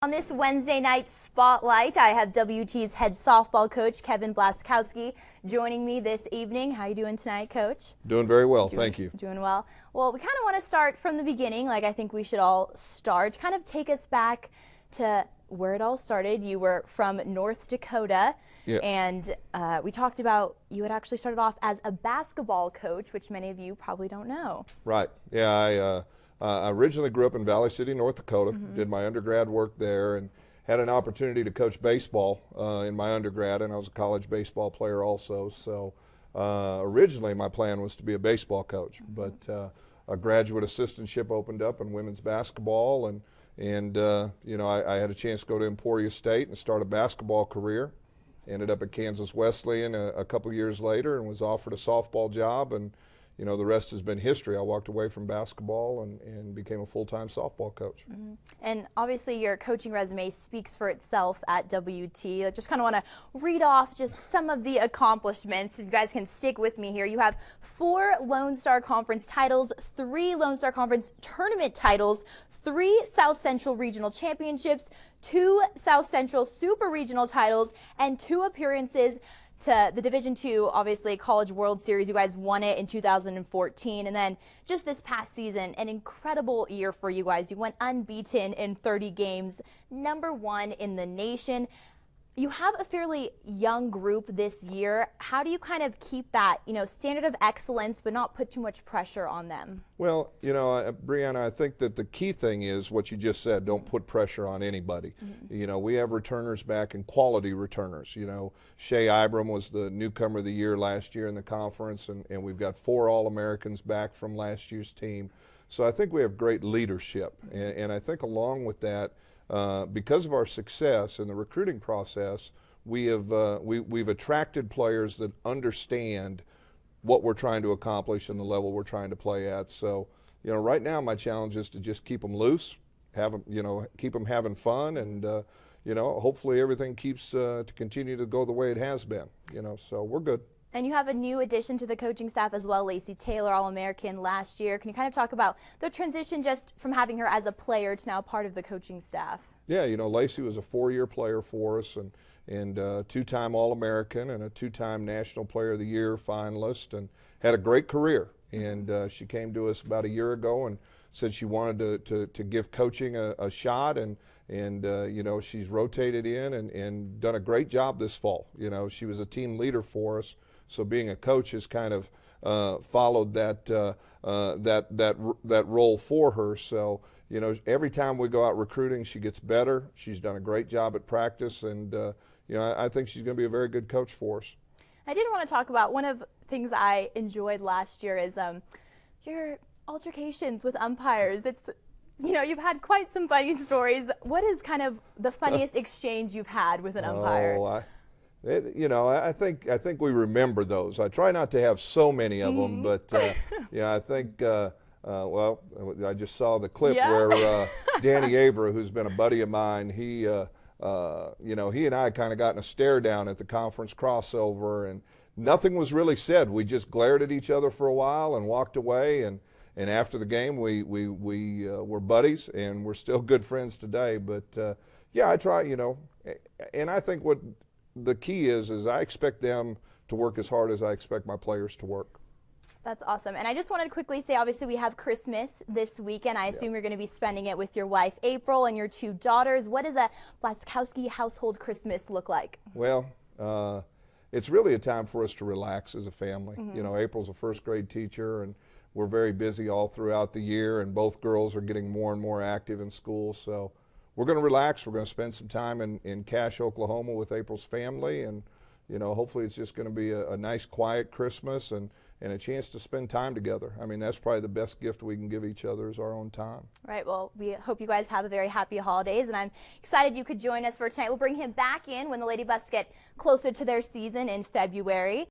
On this Wednesday night spotlight, I have WT's head softball coach, Kevin Blaskowski, joining me this evening. How are you doing tonight, Coach? Doing very well, thank you. Doing well. Well, we kind of want to start from the beginning, like I think we should all start. Kind of take us back to where it all started. You were from North Dakota, and we talked about you had actually started off as a basketball coach, which many of you probably don't know. Right. Yeah, I originally grew up in Valley City, North Dakota, did my undergrad work there, and had an opportunity to coach baseball in my undergrad, and I was a college baseball player also. So originally my plan was to be a baseball coach, but a graduate assistantship opened up in women's basketball, and you know, I had a chance to go to Emporia State and start a basketball career. Ended up at Kansas Wesleyan a couple years later and was offered a softball job, and you know, the rest has been history. I walked away from basketball and became a full-time softball coach. And obviously your coaching resume speaks for itself at WT. I just kind of want to read off just some of the accomplishments. If you guys can stick with me here. You have 4 Lone Star Conference titles, 3 Lone Star Conference tournament titles, 3 South Central Regional Championships, 2 South Central Super Regional titles, and 2 appearances to the Division II, obviously, College World Series. You guys won it in 2014. And then just this past season, an incredible year for you guys. You went unbeaten in 30 games, #1 in the nation. You have a fairly young group this year. How do you kind of keep that, you know, standard of excellence but not put too much pressure on them? Well, you know, Brianna, I think that the key thing is what you just said, don't put pressure on anybody. You know, we have returners back and quality returners. You know, Shea Ibram was the newcomer of the year last year in the conference, and we've got 4 All-Americans back from last year's team. So I think we have great leadership, and I think along with that, because of our success in the recruiting process, we've attracted players that understand what we're trying to accomplish and the level we're trying to play at. So, you know, right now my challenge is to just keep them loose, have them, you know, keep them having fun, and you know, hopefully everything keeps to continue to go the way it has been. You know, so we're good. And you have a new addition to the coaching staff as well, Lacey Taylor, All-American last year. Can you kind of talk about the transition just from having her as a player to now part of the coaching staff? Yeah, you know, Lacey was a 4-year player for us, and 2-time All-American and a 2-time National Player of the Year finalist, and had a great career. And she came to us about a year ago and said she wanted to give coaching a shot, and you know, she's rotated in and done a great job this fall. You know, she was a team leader for us. So being a coach has kind of followed that role for her. So, you know, every time we go out recruiting, she gets better. She's done a great job at practice, and you know, I think she's going to be a very good coach for us. I did want to talk about one of the things I enjoyed last year is your altercations with umpires. It's, you know, you've had quite some funny stories. What is kind of the funniest exchange you've had with an umpire? You know, I think we remember those. I try not to have so many of them, but you know, I think well, I just saw the clip where Danny Avera, who's been a buddy of mine, he you know, he and I kind of got in a stare down at the conference crossover, and nothing was really said. We just glared at each other for a while and walked away, and after the game we were buddies, and we're still good friends today. But yeah, I try, you know, and I think what the key is I expect them to work as hard as I expect my players to work. That's awesome. And I just wanted to quickly say, obviously we have Christmas this weekend. I assume you're going to be spending it with your wife April and your 2 daughters. What does a Blaskowski household Christmas look like? Well, it's really a time for us to relax as a family. You know, April's a 1st grade teacher, and we're very busy all throughout the year, and both girls are getting more and more active in school. So we're going to relax. We're going to spend some time in Cache, Oklahoma with April's family, and you know, hopefully it's just going to be a nice quiet Christmas and a chance to spend time together. I mean, that's probably the best gift we can give each other is our own time. Right. Well, we hope you guys have a very happy holidays, and I'm excited you could join us for tonight. We'll bring him back in when the Lady Buffs get closer to their season in February.